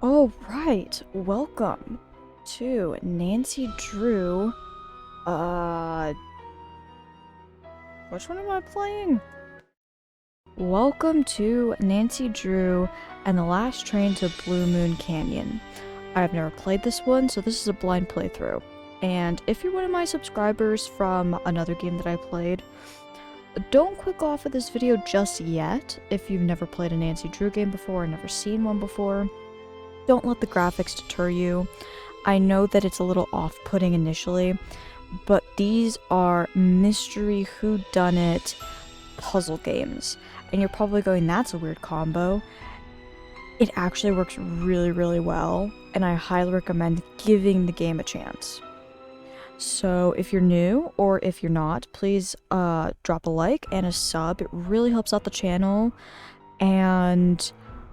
All right, welcome to NancyDrew. Which one am I playing? Welcome to NancyDrew and the last train to Blue Moon Canyon. I've never played this one, so this is a blind playthrough. And if you're one of my subscribers from another game that I played, don't click off of this video just yet if you've never played a NancyDrew game before or never seen one before. Don't let the graphics deter you. I know that it's a little off-putting initially, but these are mystery whodunit puzzle games. And you're probably going, that's a weird combo. It actually works really, really well, and I highly recommend giving the game a chance. So if you're new, or if you're not, please drop a like and a sub. It really helps out the channel. And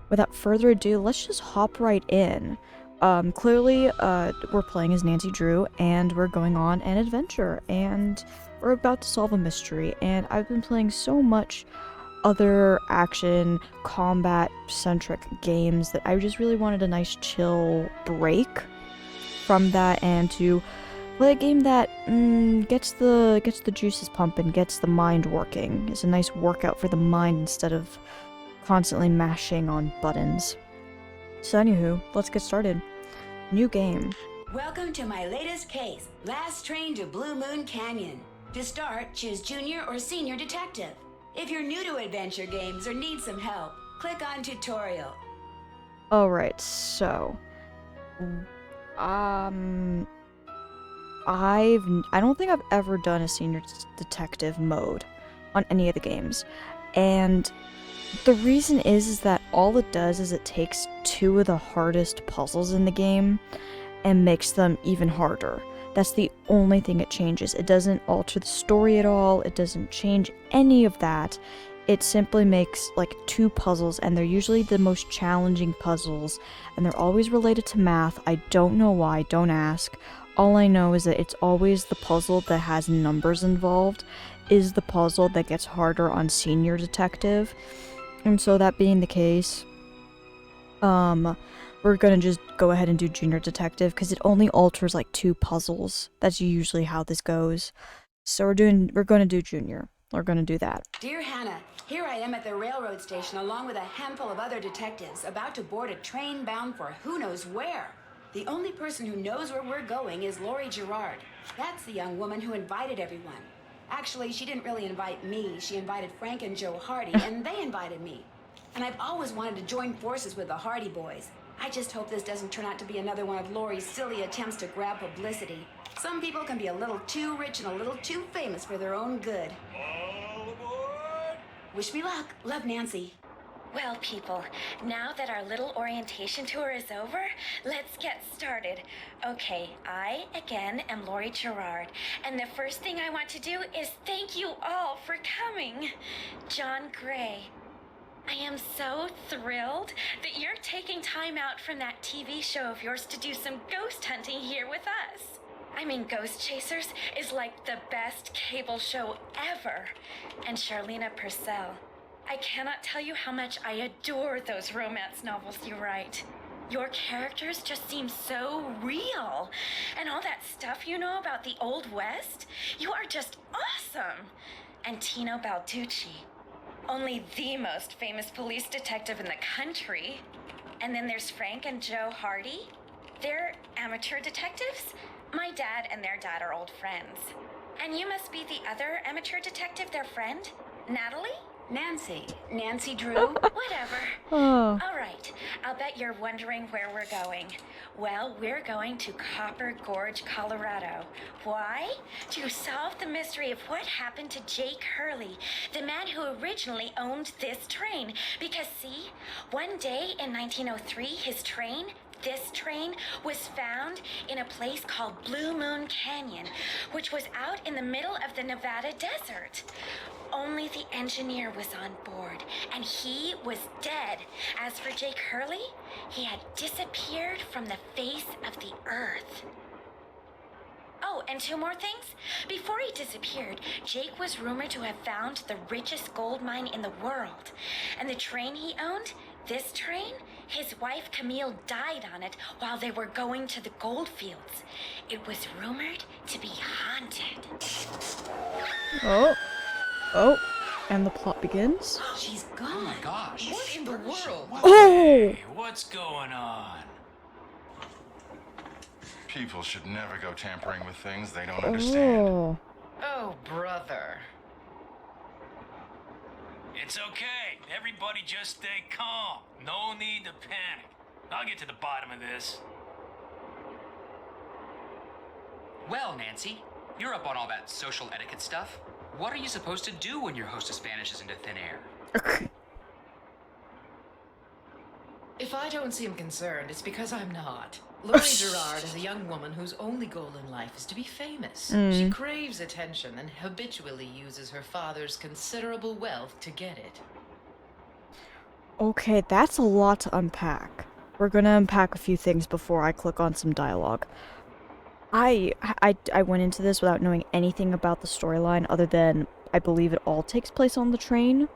without further ado, let's just hop right in. Clearly, we're playing as NancyDrew, and we're going on an adventure, and we're about to solve a mystery, and I've been playing so much other action, combat-centric games that I just really wanted a nice chill break from that, and to play a game that gets the juices pumping, gets the mind working. It's a nice workout for the mind instead of constantly mashing on buttons. So anywho, let's get started. New game. Welcome to my latest case, Last Train to Blue Moon Canyon. To start, choose Junior or Senior Detective. If you're new to adventure games or need some help, click on Tutorial. Alright, so I don't think I've ever done a Senior Detective mode on any of the games. And the reason is that all it does is it takes two of the hardest puzzles in the game and makes them even harder. That's the only thing it changes. It doesn't alter the story at all. It doesn't change any of that. It simply makes like two puzzles, and they're usually the most challenging puzzles, and they're always related to math. I don't know why, don't ask. All I know is that it's always the puzzle that has numbers involved is the puzzle that gets harder on Senior Detective. And so that being the case, we're gonna just go ahead and do Junior Detective because it only alters like two puzzles. That's usually how this goes. So we're gonna do Junior. We're gonna do that. Dear Hannah, here I am at the railroad station along with a handful of other detectives about to board a train bound for who knows where. The only person who knows where we're going is Lori Girard. That's the young woman who invited everyone. Actually, she didn't really invite me. She invited Frank and Joe Hardy, and they invited me. And I've always wanted to join forces with the Hardy boys. I just hope this doesn't turn out to be another one of Lori's silly attempts to grab publicity. Some people can be a little too rich and a little too famous for their own good. All aboard! Wish me luck. Love, Nancy. Well, people, now that our little orientation tour is over, let's get started. Okay, I, again, am Lori Girard, and the first thing I want to do is thank you all for coming. John Gray, I am so thrilled that you're taking time out from that TV show of yours to do some ghost hunting here with us. I mean, Ghost Chasers is like the best cable show ever. And Charlena Purcell, I cannot tell you how much I adore those romance novels you write. Your characters just seem so real. And all that stuff you know about the Old West, you are just awesome. And Tino Balducci, only the most famous police detective in the country. And then there's Frank and Joe Hardy. They're amateur detectives. My dad and their dad are old friends. And you must be the other amateur detective, their friend, Natalie? NancyDrew. Whatever. Oh. All right, I'll bet you're wondering where we're going. Well, we're going to Copper Gorge, Colorado. Why? To solve the mystery of what happened to Jake Hurley, the man who originally owned this train. Because see, one day in 1903, this train was found in a place called Blue Moon Canyon, which was out in the middle of the Nevada desert. Only the engineer was on board, and he was dead. As for Jake Hurley, he had disappeared from the face of the earth. Oh, and two more things. Before he disappeared, Jake was rumored to have found the richest gold mine in the world. And the train he owned, this train, His wife Camille died on it while they were going to the gold fields. It was rumored to be haunted. Oh, and the plot begins. She's Oh gone. my gosh. What in the world? Oh! What's going on? People should never go tampering with things they don't understand. Oh. Oh, brother. It's okay. Everybody just stay calm. No need to panic. I'll get to the bottom of this. Well, Nancy, you're up on all that social etiquette stuff. What are you supposed to do when your hostess vanishes into thin air? Okay. If I don't seem concerned, it's because I'm not. Laurie Girard is a young woman whose only goal in life is to be famous. She craves attention and habitually uses her father's considerable wealth to get it. Okay, that's a lot to unpack. We're gonna unpack a few things before I click on some dialogue. I went into this without knowing anything about the storyline other than I believe it all takes place on the train.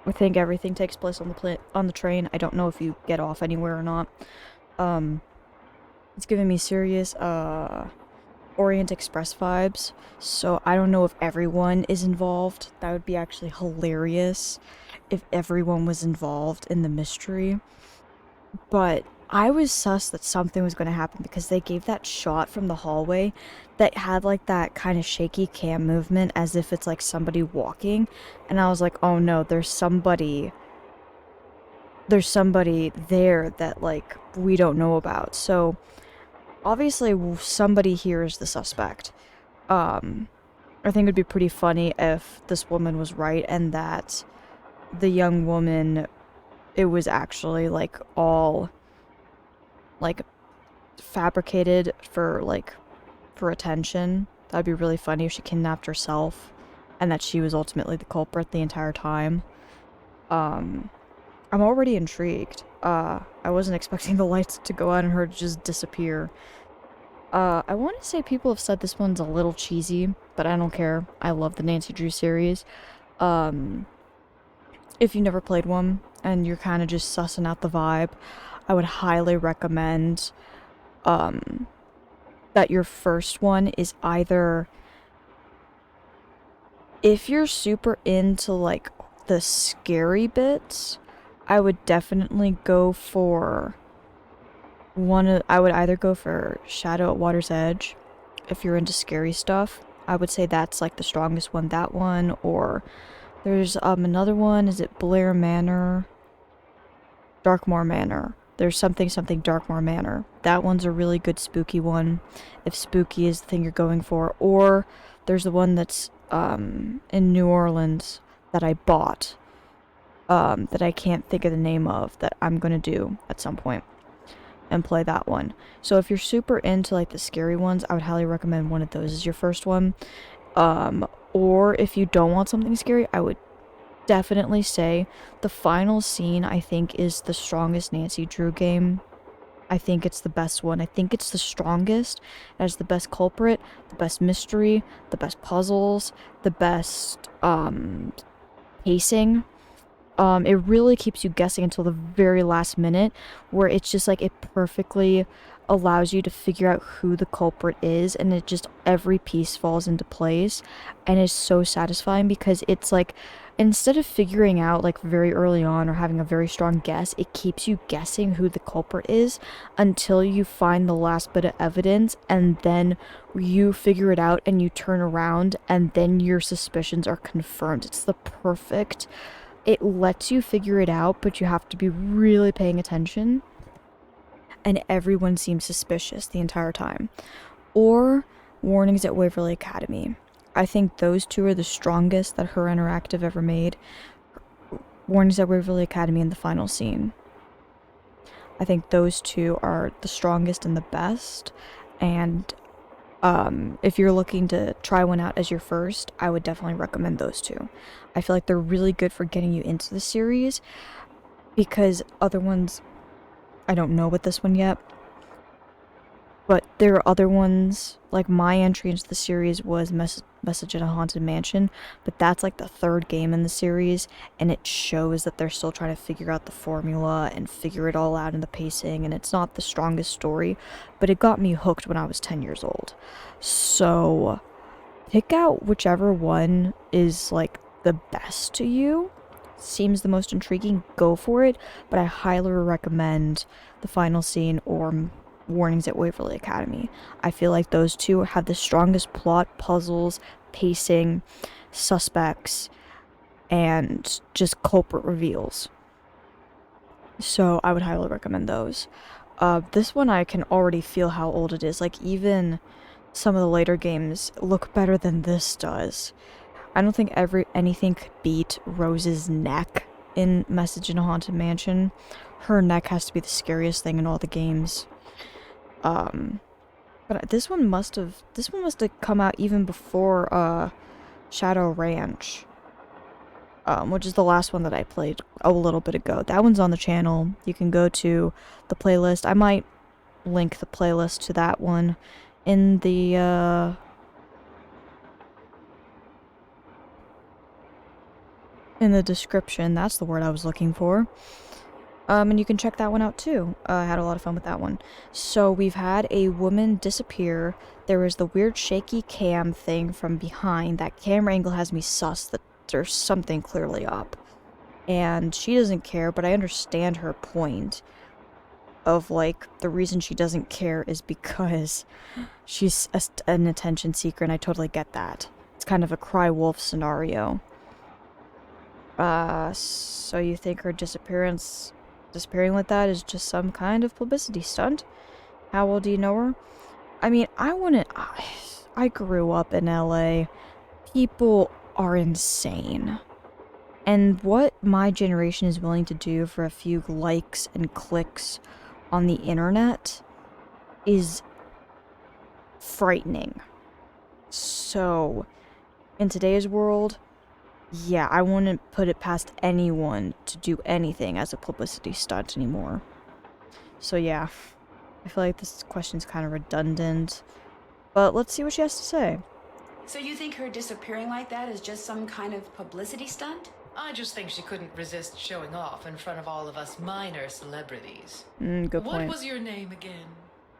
I think everything takes place on the train. I don't know if you get off anywhere or not. It's giving me serious Orient Express vibes. So I don't know if everyone is involved. That would be actually hilarious if everyone was involved in the mystery. But I was sus that something was going to happen because they gave that shot from the hallway that had like that kind of shaky cam movement as if it's like somebody walking, and I was like, oh no, there's somebody there that like we don't know about. So obviously somebody here is the suspect. I think it'd be pretty funny if this woman was right and that the young woman, it was actually like all like fabricated for attention. That'd be really funny if she kidnapped herself and that she was ultimately the culprit the entire time. I'm already intrigued. I wasn't expecting the lights to go out and her to just disappear. I want to say people have said this one's a little cheesy, but I don't care. I love the NancyDrew series. If you never played one and you're kind of just sussing out the vibe, I would highly recommend that your first one is either, if you're super into like the scary bits, I would definitely go for I would either go for Shadow at Water's Edge. If you're into scary stuff, I would say that's like the strongest one, that one. Or there's another one, is it Blair Manor? Darkmoor Manor. There's something Darkmoor Manor. That one's a really good spooky one, if spooky is the thing you're going for. Or there's the one that's in New Orleans that I bought, that I can't think of the name of, that I'm gonna do at some point and play that one. So if you're super into like the scary ones, I would highly recommend one of those as your first one. Or if you don't want something scary, I would definitely say the final scene, I think, is the strongest NancyDrew game. I think it's the best one. I think it's the strongest. It has the best culprit, the best mystery, the best puzzles, the best pacing. It really keeps you guessing until the very last minute, where it's just like it perfectly allows you to figure out who the culprit is, and it just, every piece falls into place, and it's so satisfying because it's like, instead of figuring out like very early on or having a very strong guess, it keeps you guessing who the culprit is until you find the last bit of evidence, and then you figure it out and you turn around and then your suspicions are confirmed. It's the perfect, it lets you figure it out, but you have to be really paying attention, and everyone seems suspicious the entire time. Or Warnings at Waverly Academy. I think those two are the strongest that Her Interactive ever made. Warnings at Waverly Academy and the final scene. I think those two are the strongest and the best. And if you're looking to try one out as your first, I would definitely recommend those two. I feel like they're really good for getting you into the series, because other ones, I don't know with this one yet, But there are other ones, like my entry into the series was Message in a Haunted Mansion, but that's like the third game in the series, and it shows that they're still trying to figure out the formula and figure it all out in the pacing, and it's not the strongest story, but it got me hooked when I was 10 years old. So, pick out whichever one is like the best to you, seems the most intriguing, go for it, but I highly recommend the final scene or Warnings at Waverly Academy. I feel like those two have the strongest plot, puzzles, pacing, suspects, and just culprit reveals. So I would highly recommend those. This one I can already feel how old it is. Like even some of the later games look better than this does. I don't think anything could beat Rose's neck in Message in a Haunted Mansion. Her neck has to be the scariest thing in all the games. But this one must have come out even before Shadow Ranch, which is the last one that I played a little bit ago. That one's on the channel. You can go to the playlist. I might link the playlist to that one in the description. That's the word I was looking for. And you can check that one out too. I had a lot of fun with that one. So we've had a woman disappear. There was the weird shaky cam thing from behind. That camera angle has me sus that there's something clearly up. And she doesn't care, but I understand her point. Of like, the reason she doesn't care is because she's an attention seeker, and I totally get that. It's kind of a cry wolf scenario. So you think her disappearing like that is just some kind of publicity stunt? How well do you know her? I mean, I grew up in LA. People are insane. And what my generation is willing to do for a few likes and clicks on the internet is frightening. So, in today's world, yeah, I wouldn't put it past anyone to do anything as a publicity stunt anymore. So yeah, I feel like this question's kind of redundant, but let's see what she has to say. So you think her disappearing like that is just some kind of publicity stunt? I just think she couldn't resist showing off in front of all of us minor celebrities. Good point. What was your name again?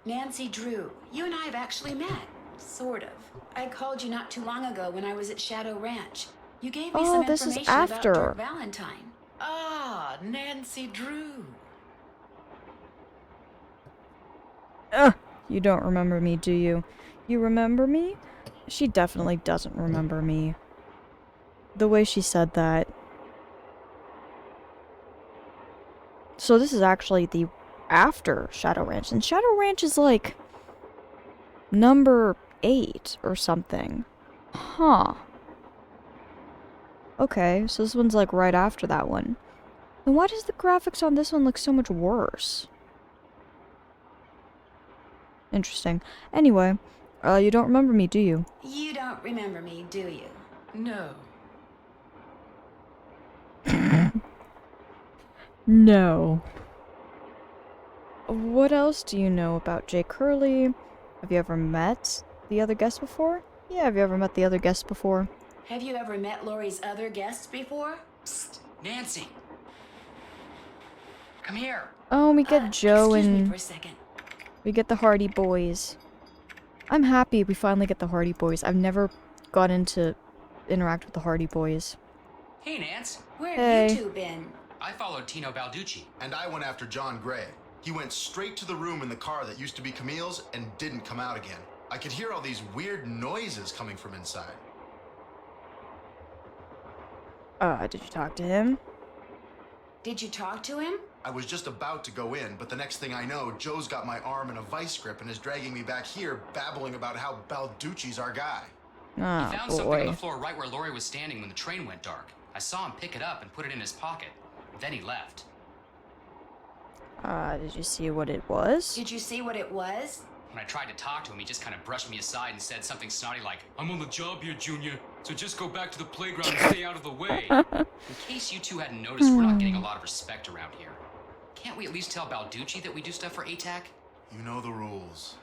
NancyDrew. You and I have actually met. Sort of. I called you not too long ago when I was at Shadow Ranch. You gave me some information about Dirk Valentine. Ah, NancyDrew. You don't remember me, do you? You remember me? She definitely doesn't remember me. The way she said that. So this is actually the after Shadow Ranch, and Shadow Ranch is like number 8 or something. Huh. Okay, so this one's like right after that one. Then why does the graphics on this one look so much worse? Interesting. Anyway, you don't remember me, do you? You don't remember me, do you? No. No. What else do you know about Jake Hurley? Have you ever met the other guests before? Yeah, have you ever met the other guests before? Have you ever met Lori's other guests before? Psst, Nancy. Come here. Oh, we get Joe excuse me and for a second. we get the Hardy Boys. I'm happy we finally get the Hardy Boys. I've never gotten to interact with the Hardy Boys. Hey, Nance. Where Hey. have you two been? I followed Tino Balducci. And I went after John Gray. He went straight to the room in the car that used to be Camille's and didn't come out again. I could hear all these weird noises coming from inside. Did you talk to him? Did you talk to him? I was just about to go in, but the next thing I know, Joe's got my arm in a vice grip and is dragging me back here, babbling about how Balducci's our guy. Oh, He found something on boy. the floor right where Lori was standing when the train went dark. I saw him pick it up and put it in his pocket. Then he left. Did you see what it was? Did you see what it was? When I tried to talk to him, he just kind of brushed me aside and said something snotty like, "I'm on the job here, Junior, so just go back to the playground and stay out of the way." In case you two hadn't noticed, we're not getting a lot of respect around here. Can't we at least tell Balducci that we do stuff for ATAC? You know the rules.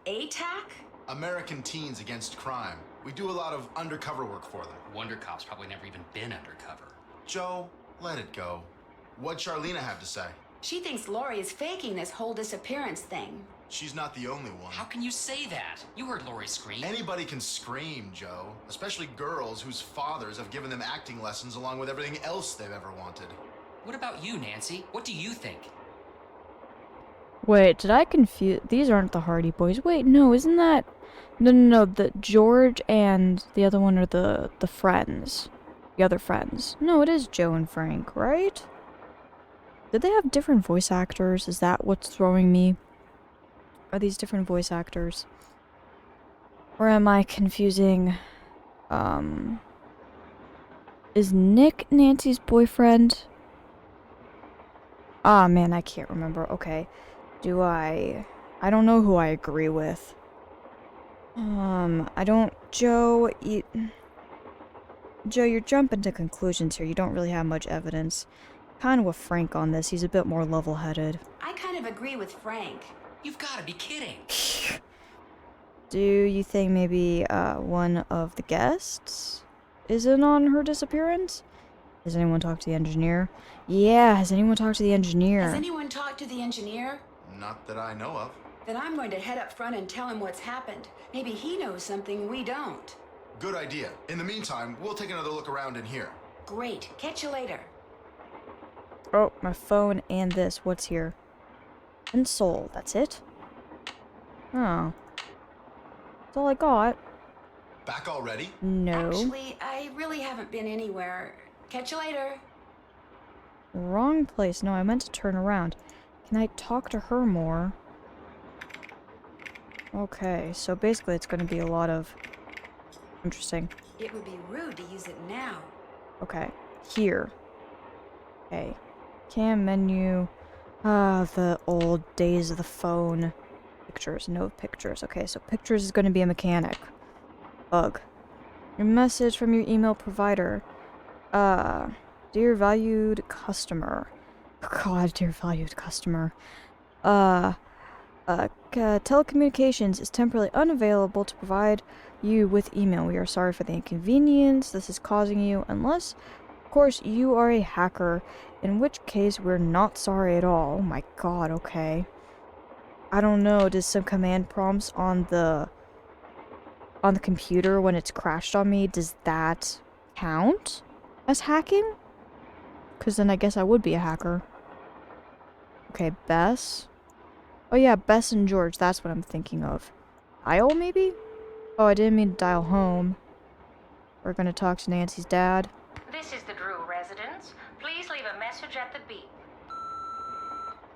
ATAC? American Teens Against Crime. We do a lot of undercover work for them. Wonder Cop's probably never even been undercover. Joe, let it go. What'd Charlena have to say? She thinks Lori is faking this whole disappearance thing. She's not the only one. How can you say that? You heard Lori scream. Anybody can scream, Joe. Especially girls whose fathers have given them acting lessons along with everything else they've ever wanted. What about you, Nancy? What do you think? Wait, did I confuse? These aren't the Hardy Boys. Wait, no, isn't that? No. The George and the other one are the friends. The other friends. No, it is Joe and Frank, right? Did they have different voice actors? Is that what's throwing me? Are these different voice actors? Or am I confusing? Is Nick Nancy's boyfriend? Ah, man, I can't remember. Okay. I don't know who I agree with. Joe, you're jumping to conclusions here. You don't really have much evidence. Kind of with Frank on this. He's a bit more level-headed. I kind of agree with Frank. You've got to be kidding. Do you think maybe, one of the guests is in on her disappearance? Has anyone talked to the engineer? Yeah, has anyone talked to the engineer? Has anyone talked to the engineer? Not that I know of. Then I'm going to head up front and tell him what's happened. Maybe he knows something we don't. Good idea. In the meantime, we'll take another look around in here. Great. Catch you later. Oh, my phone and this. What's here? Console. That's it? Oh. That's all I got. Back already? No. Actually, I really haven't been anywhere. Catch you later. Wrong place. No, I meant to turn around. Can I talk to her more? Okay, so basically it's going to be a lot of... Interesting. It would be rude to use it now. Okay. Here. Okay. Cam menu. Ah, the old days of the phone. Pictures. No pictures. Okay, so pictures is going to be a mechanic. Bug. Your message from your email provider. Dear valued customer. God, dear valued customer. Telecommunications is temporarily unavailable to provide you with email. We are sorry for the inconvenience this is causing you, unless, of course, you are a hacker, in which case we're not sorry at all. Oh my god, okay. I don't know, does some command prompts on the computer when it's crashed on me, does that count as hacking? Because then I guess I would be a hacker. Okay, Bess. Oh yeah, Bess and George, that's what I'm thinking of. Dial, maybe? Oh, I didn't mean to dial home. We're gonna talk to Nancy's dad. This is the Drew residence. Please leave a message at the beep.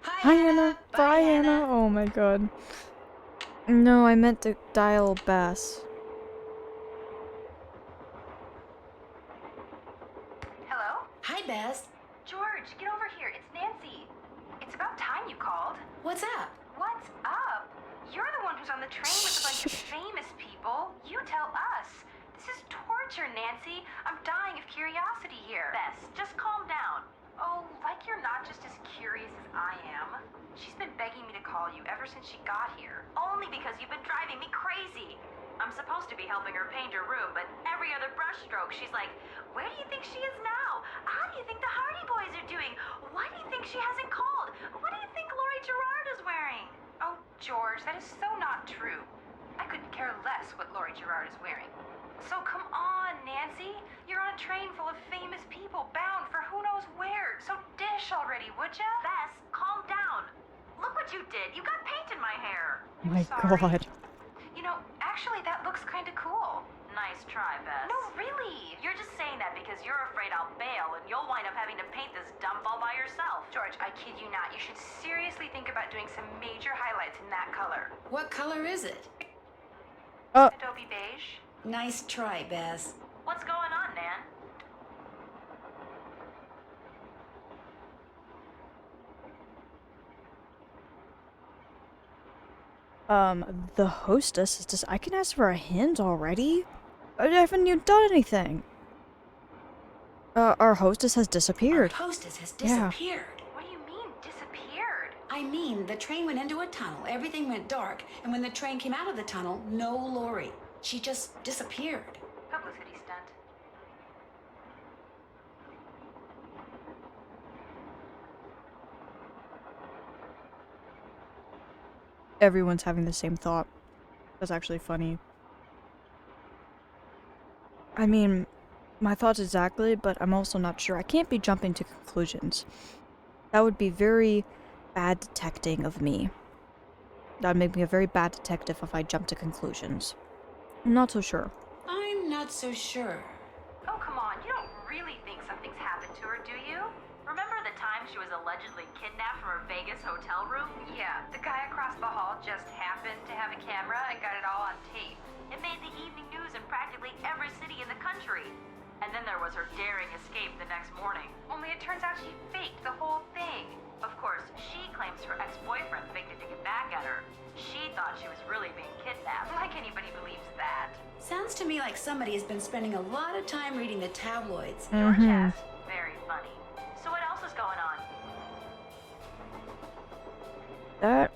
Hi, Hannah. Bye, Hannah. Oh my god. No, I meant to dial Bess. Hello? Hi, Bess. George, get over here. It's Nancy. It's about time you called. What's up? What's up? You're the one who's on the train with a bunch of famous people. You tell us. This is torture, Nancy. I'm dying of curiosity here. Bess, just calm down. Oh, like you're not just as curious as I am. She's been begging me to call you ever since she got here. Only because you've been driving me crazy. I'm supposed to be helping her paint her room, but every other brushstroke, she's like, where do you think she is now? How do you think the Hardy Boys are doing? Why do you think she hasn't called? What do you think Lori Girard is wearing? Oh, George, that is so not true. I couldn't care less what Lori Girard is wearing. So come on, Nancy. You're on a train full of famous people bound for who knows where. So dish already, would ya? Bess, calm down. Look what you did. You got paint in my hair. Oh my Sorry. god. You know, actually, that looks kind of cool. Nice try, Bess. No, really. You're just saying that because you're afraid I'll bail and you'll wind up having to paint this dump all by yourself. George, I kid you not. You should seriously think about doing some major highlights in that color. What color is it? Adobe beige. Nice try, Bess. What's going on, Nan? The hostess is just, I can ask for a hint already? I haven't even done anything. Our hostess has disappeared. Our hostess has Yeah. disappeared. What do you mean, disappeared? I I mean, the train went into a tunnel, everything went dark, and when the train came out of the tunnel, no Lori. She just disappeared. Publicity stunt. Everyone's having the same thought. That's actually funny. I mean, my thoughts exactly, but I'm also not sure. I can't be jumping to conclusions. That would be very bad detecting of me. That would make me a very bad detective if I jump to conclusions. I'm not so sure. I'm not so sure. Oh, come on. You don't really think something's happened to her, do you? Remember the time she was allegedly kidnapped from her Vegas hotel room? Yeah, the guy across the hall just happened to have a camera and got it all on tape. It made the evening news in practically every city in the country. And then there was her daring escape the next morning. Only it turns out she faked the whole thing. Of course, she claims her ex-boyfriend faked it to get back at her. She thought she was really being kidnapped. Like anybody believes that. Sounds to me like somebody has been spending a lot of time reading the tabloids. George has. Very funny. So what else is going on? That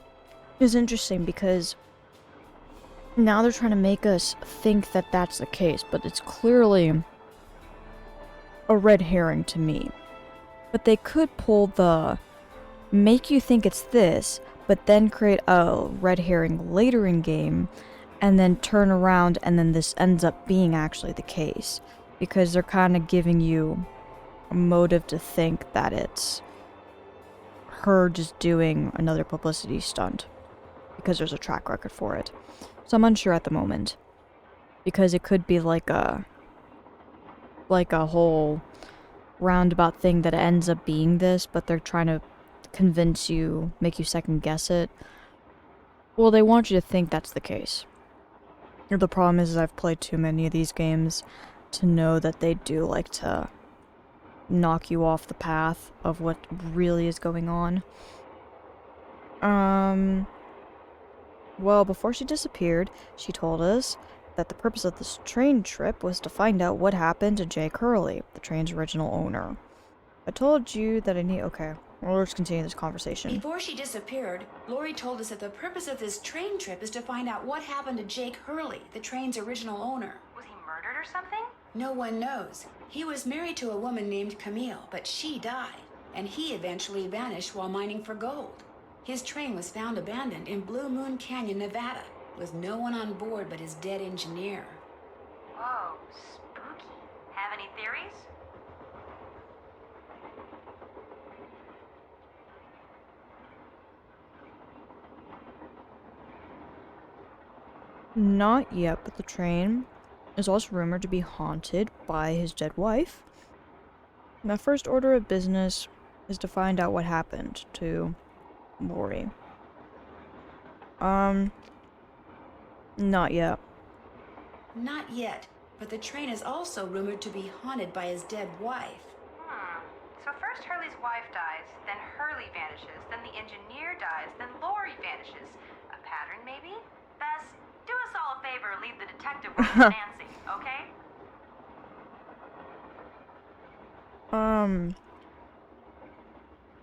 is interesting because now they're trying to make us think that that's the case, but it's clearly a red herring to me. But they could pull the make you think it's this, but then create a red herring later in game, and then turn around and then this ends up being actually the case. Because they're kind of giving you a motive to think that it's her just doing another publicity stunt. Because there's a track record for it. So I'm unsure at the moment. Because it could be like a whole roundabout thing that ends up being this, but they're trying to convince you, make you second guess it. Well, they want you to think that's the case. The problem is I've played too many of these games to know that they do like to knock you off the path of what really is going on. Well, before she disappeared, she told us that the purpose of this train trip was to find out what happened to Jake Hurley, the train's original owner. I told you that I need... Okay, well, let's continue this conversation. Before she disappeared, Lori told us that the purpose of this train trip is to find out what happened to Jake Hurley, the train's original owner. Was he murdered or something? No one knows. He was married to a woman named Camille, but she died, and he eventually vanished while mining for gold. His train was found abandoned in Blue Moon Canyon, Nevada, with no one on board but his dead engineer. Whoa, spooky. Have any theories? Not yet, but the train is also rumored to be haunted by his dead wife. My first order of business is to find out what happened to Lori. Not yet. Not yet, but the train is also rumored to be haunted by his dead wife. So first Hurley's wife dies, then Hurley vanishes, then the engineer dies, then Lori vanishes. A pattern, maybe? Bess, do us all a favor and leave the detective work to Nancy, okay?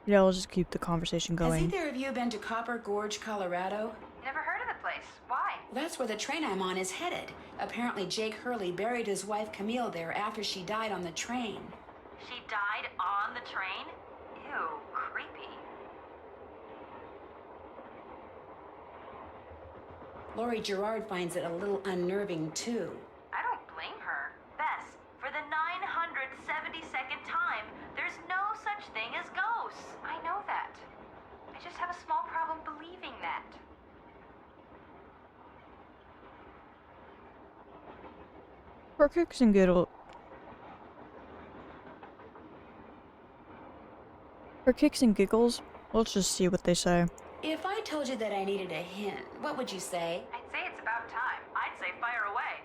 Yeah, let's just keep the conversation Has going. either of you been to Copper Gorge, Colorado? Never heard of the place. Why? That's where the train I'm on is headed. Apparently Jake Hurley buried his wife Camille there after she died on the train. She died on the train? Ew, creepy. Lori Girard finds it a little unnerving too. I don't blame her. Bess, for the 972nd time, there's no such thing as ghosts. I know that. I just have a small problem believing that. For kicks and giggles. For kicks and giggles, let's just see what they say. If I told you that I needed a hint, what would you say? I'd say it's about time. I'd say fire away.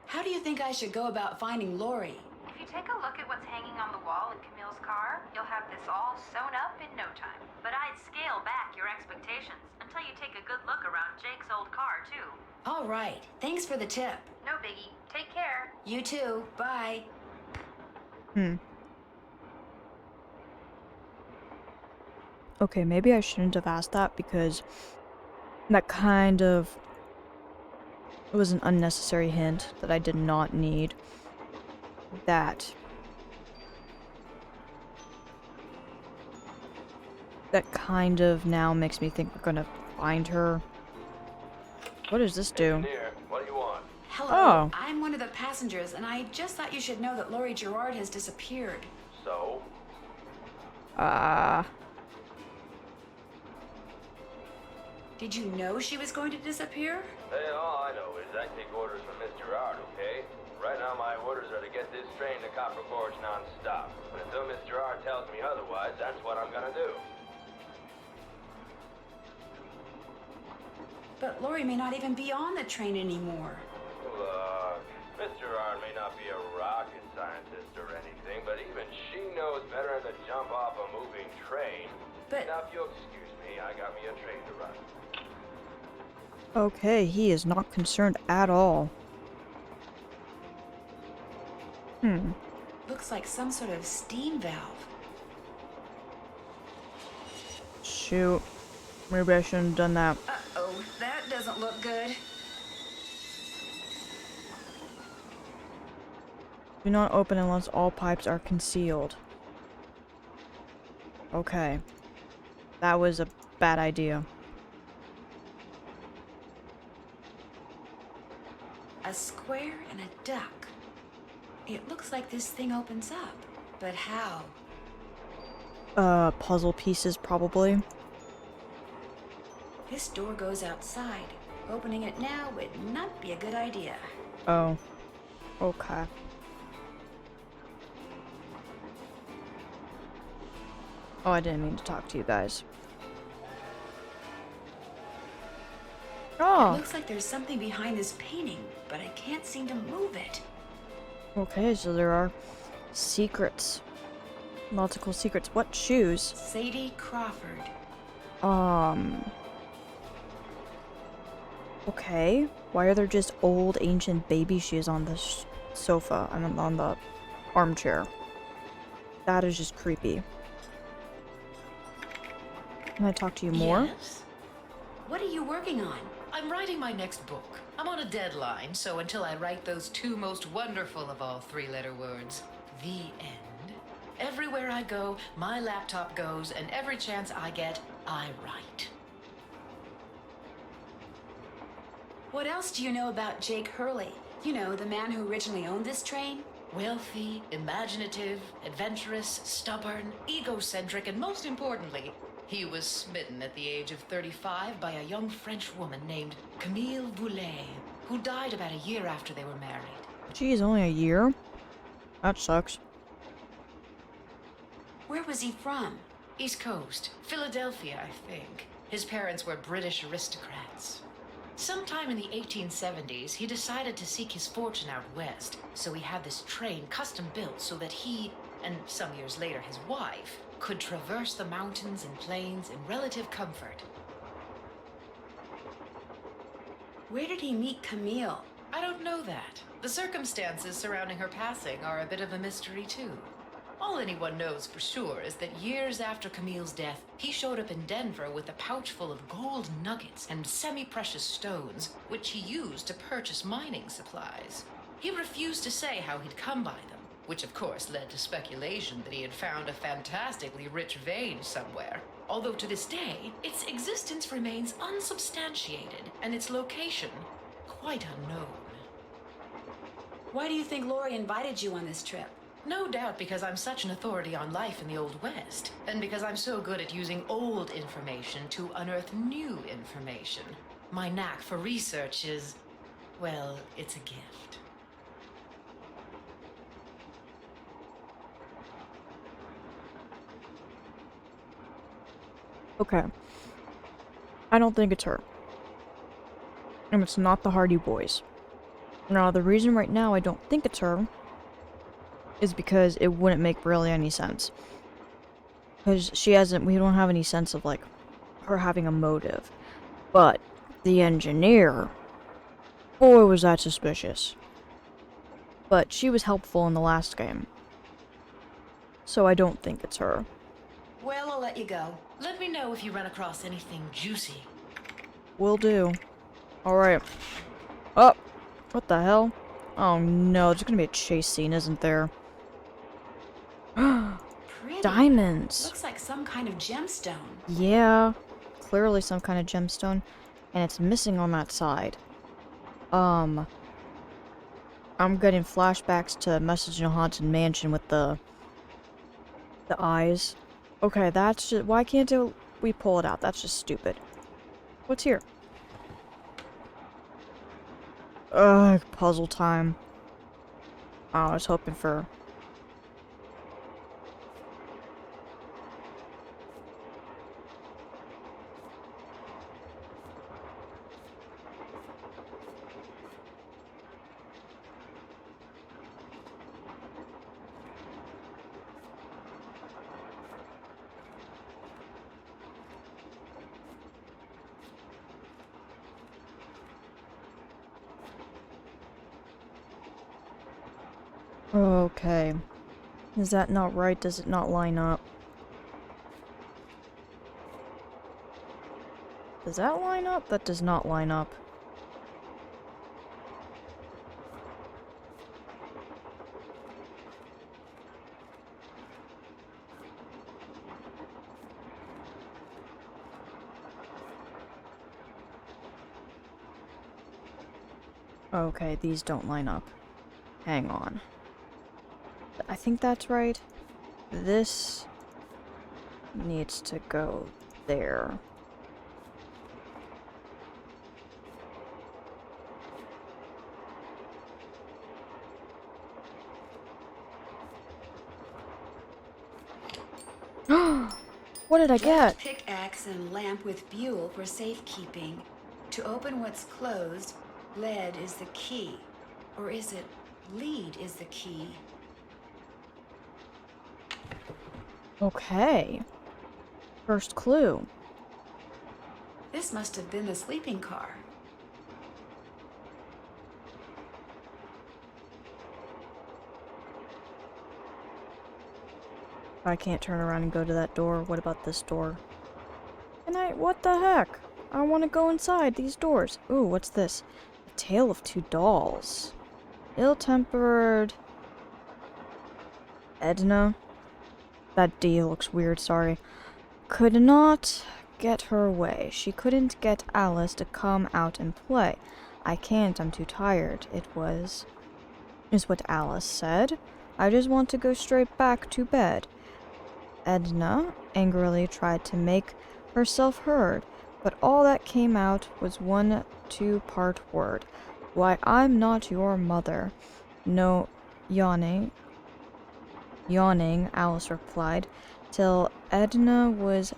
How do you think I should go about finding Lori? If you take a look at what's hanging on the wall in Camille's car, you'll have this all sewn up in no time. But I'd scale back your expectations until you take a good look around Jake's old car, too. All right, thanks for the tip. No biggie. Take care. You too, bye. Okay, maybe I shouldn't have asked that because that kind of was an unnecessary hint that I did not need. That kind of now makes me think we're gonna find her. What does this do? Engineer, what do you want? Hello, Oh. I'm one of the passengers, and I just thought you should know that Laurie Girard has disappeared. So? Did you know she was going to disappear? Hey, all I know is I take orders from Miss Girard, okay? Right now my orders are to get this train to Copper Gorge non-stop. But until Miss Girard tells me otherwise, that's what I'm gonna do. But Laurie may not even be on the train anymore. Look, Miss Girard may not be a rocket scientist or anything, but even she knows better than to jump off a moving train. But- Now, if you'll excuse me, I got me a train to run. Okay, he is not concerned at all. Looks like some sort of steam valve. Shoot. Maybe I shouldn't have done that. Uh-oh, that doesn't look good. Do not open unless all pipes are concealed. Okay. That was a bad idea. A square and a duck. It looks like this thing opens up. But how? Puzzle pieces probably. This door goes outside. Opening it now would not be a good idea. Oh. Okay. Oh, I didn't mean to talk to you guys. It Oh, looks like there's something behind this painting, but I can't seem to move it. okay, so there are secrets. Multiple secrets. What shoes? Sadie Crawford. Okay. Why are there just old, ancient baby shoes on the sofa? I mean, on the armchair. That is just creepy. Can I talk to you more? Yes? What are you working on? I'm writing my next book. I'm on a deadline, so until I write those two most wonderful of all three-letter words, the end, everywhere I go, my laptop goes, and every chance I get, I write. What else do you know about Jake Hurley? You know, the man who originally owned this train? Wealthy, imaginative, adventurous, stubborn, egocentric, and most importantly, he was smitten at the age of 35 by a young French woman named Camille Boulet, who died about a year after they were married. Geez, only a year? That sucks. Where was he from? East Coast, Philadelphia, I think. His parents were British aristocrats. Sometime in the 1870s, he decided to seek his fortune out west, so he had this train custom built so that he, and some years later his wife, could traverse the mountains and plains in relative comfort. Where did he meet Camille? I don't know that. The circumstances surrounding her passing are a bit of a mystery, too. All anyone knows for sure is that years after Camille's death, he showed up in Denver with a pouch full of gold nuggets and semi-precious stones, which he used to purchase mining supplies. He refused to say how he'd come by them, which of course led to speculation that he had found a fantastically rich vein somewhere. Although to this day, its existence remains unsubstantiated, and its location quite unknown. Why do you think Laurie invited you on this trip? No doubt because I'm such an authority on life in the Old West, and because I'm so good at using old information to unearth new information. My knack for research is, well, it's a gift. Okay. I don't think it's her. And it's not the Hardy Boys. Now, the reason right now I don't think it's her is because it wouldn't make really any sense. Because we don't have any sense of, like, her having a motive. But the engineer, boy, was that suspicious. But she was helpful in the last game. So I don't think it's her. Well, I'll let you go. Let me know if you run across anything juicy. Will do. Alright. Oh! What the hell? Oh no, there's gonna be a chase scene, isn't there? Pretty. Diamonds! Looks like some kind of gemstone. Yeah. Clearly some kind of gemstone. And it's missing on that side. I'm getting flashbacks to Message in a Haunted Mansion with the eyes. Okay, that's just... Why can't we pull it out? That's just stupid. What's here? Ugh, puzzle time. Oh, I was hoping for... Okay. Is that not right? Does it not line up? Does that line up? That does not line up. Okay, these don't line up. Hang on. I think that's right. This needs to go there. What did I get? Pickaxe and lamp with buell for safekeeping. To open what's closed, lead is the key. Or is it lead is the key? Okay. First clue. This must have been the sleeping car. I can't turn around and go to that door. What about this door? What the heck? I want to go inside these doors. Ooh, what's this? A tale of two dolls. Ill-tempered... Edna? That D looks weird, sorry. Could not get her way. She couldn't get Alice to come out and play. I can't, I'm too tired. Is what Alice said. I just want to go straight back to bed. Edna angrily tried to make herself heard, but all that came out was one two-part word. Why, I'm not your mother. No, yawning, Alice replied, till Edna the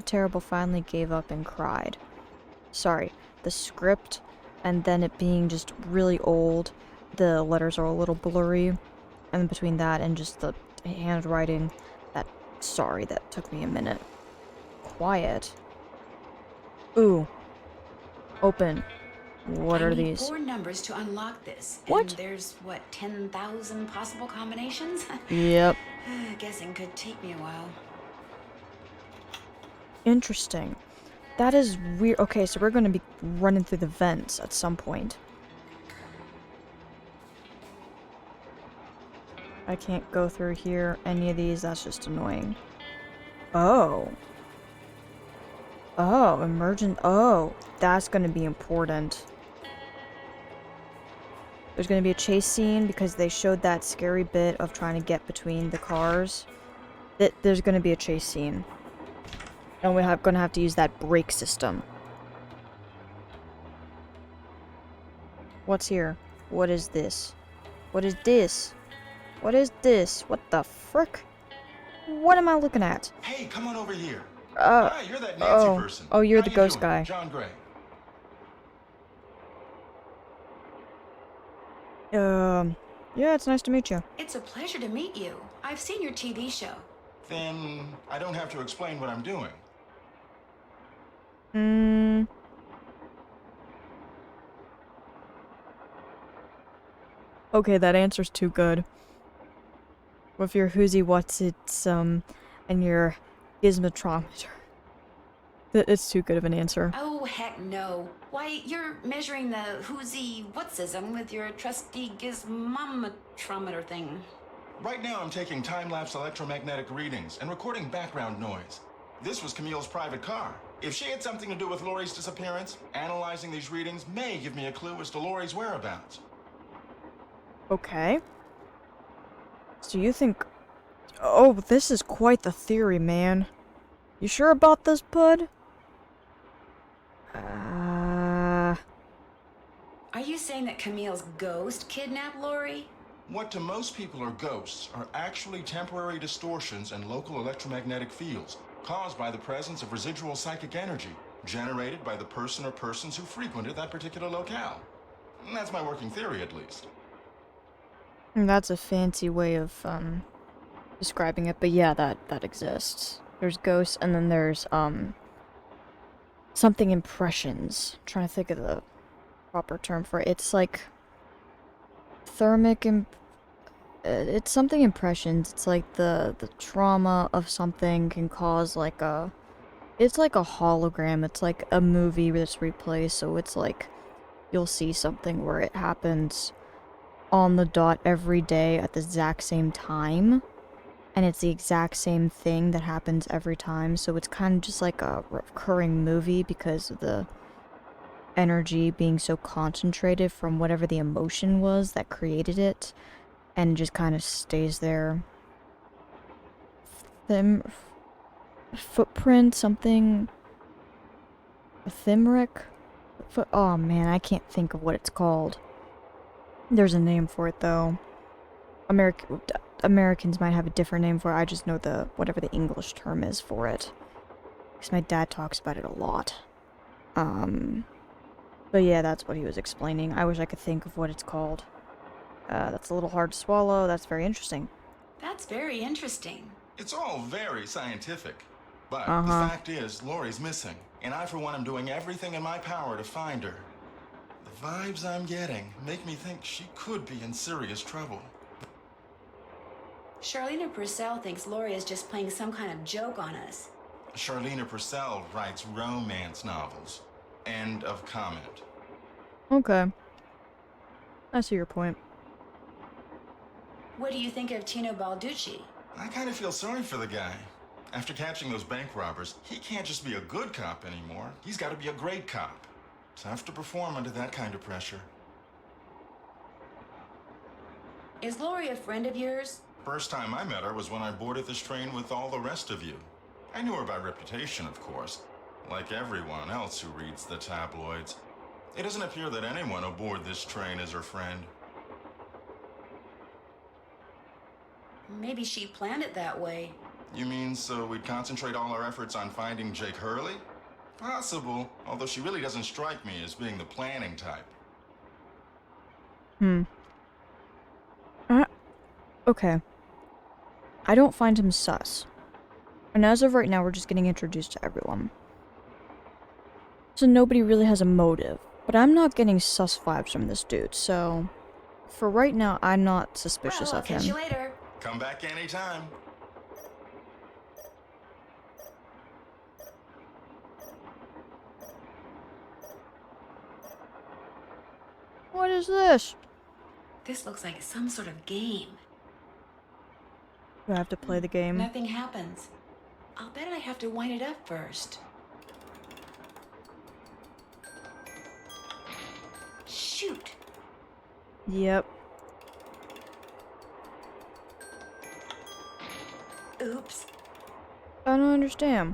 Terrible finally gave up and cried. Sorry, the script, and then it being just really old, the letters are a little blurry, and between that and just the handwriting, that took me a minute. Quiet. Ooh. Open. What are these? 4 numbers to unlock this. What? And there's, 10,000 possible combinations? Yep. Guessing could take me a while. Interesting. That is weird. Okay, so we're gonna be running through the vents at some point. I can't go through here, any of these, that's just annoying. Oh. Oh, emergent. Oh, that's gonna be important. There's gonna be a chase scene because they showed that scary bit of trying to get between the cars. There's gonna be a chase scene. And we're gonna have to use that brake system. What's here? What is this? What is this? What is this? What the frick? What am I looking at? Hey, come on over here. Hi, you're that Nancy person. Oh, you're How the you ghost doing? guy. John Gray. Yeah, it's nice to meet you. It's a pleasure to meet you. I've seen your TV show. Then I don't have to explain what I'm doing. Hmm. Okay, that answer's too good. With your whoosy what's it's, and your gizmotrometer. It's too good of an answer. Oh, heck no. Why, you're measuring the whoozy whatsism with your trusty gizmometrometer thing. Right now, I'm taking time-lapse electromagnetic readings and recording background noise. This was Camille's private car. If she had something to do with Lori's disappearance, analyzing these readings may give me a clue as to Lori's whereabouts. Okay. So you think... Oh, this is quite the theory, man. You sure about this, bud? Are you saying that Camille's ghost kidnapped Lori? What to most people are ghosts are actually temporary distortions in local electromagnetic fields caused by the presence of residual psychic energy generated by the person or persons who frequented that particular locale. And that's my working theory, at least. That's a fancy way of, describing it, but yeah, that exists. There's ghosts, and then there's, something impressions. I'm trying to think of the proper term for it. It's like it's something impressions. It's like the trauma of something can cause like it's like a hologram. It's like a movie that's replayed, so it's like you'll see something where it happens on the dot every day at the exact same time, and it's the exact same thing that happens every time, so it's kind of just like a recurring movie because of the energy being so concentrated from whatever the emotion was that created it, and just kind of stays there. Footprint, something... Ethimeric? Oh man, I can't think of what it's called. There's a name for it though. Americans might have a different name for it. I just know whatever the English term is for it. Because my dad talks about it a lot. But yeah, that's what he was explaining. I wish I could think of what it's called. That's a little hard to swallow. That's very interesting. That's very interesting. It's all very scientific. But the fact is, Lori's missing. And I, for one, am doing everything in my power to find her. The vibes I'm getting make me think she could be in serious trouble. Charlena Purcell thinks Lori is just playing some kind of joke on us. Charlena Purcell writes romance novels. End of comment. Okay. I see your point. What do you think of Tino Balducci? I kind of feel sorry for the guy. After catching those bank robbers, he can't just be a good cop anymore. He's got to be a great cop. Tough to perform under that kind of pressure. Is Lori a friend of yours? First time I met her was when I boarded this train with all the rest of you. I knew her by reputation, of course, like everyone else who reads the tabloids. It doesn't appear that anyone aboard this train is her friend. Maybe she planned it that way. You mean so we'd concentrate all our efforts on finding Jake Hurley? Possible, although she really doesn't strike me as being the planning type. Okay. I don't find him sus. And as of right now, we're just getting introduced to everyone. So nobody really has a motive. But I'm not getting sus vibes from this dude, so... For right now, I'm not suspicious of him. Catch you later. Come back anytime. What is this? This looks like some sort of game. Do I have to play the game? Nothing happens. I'll bet I have to wind it up first. Shoot. Yep. Oops. I don't understand.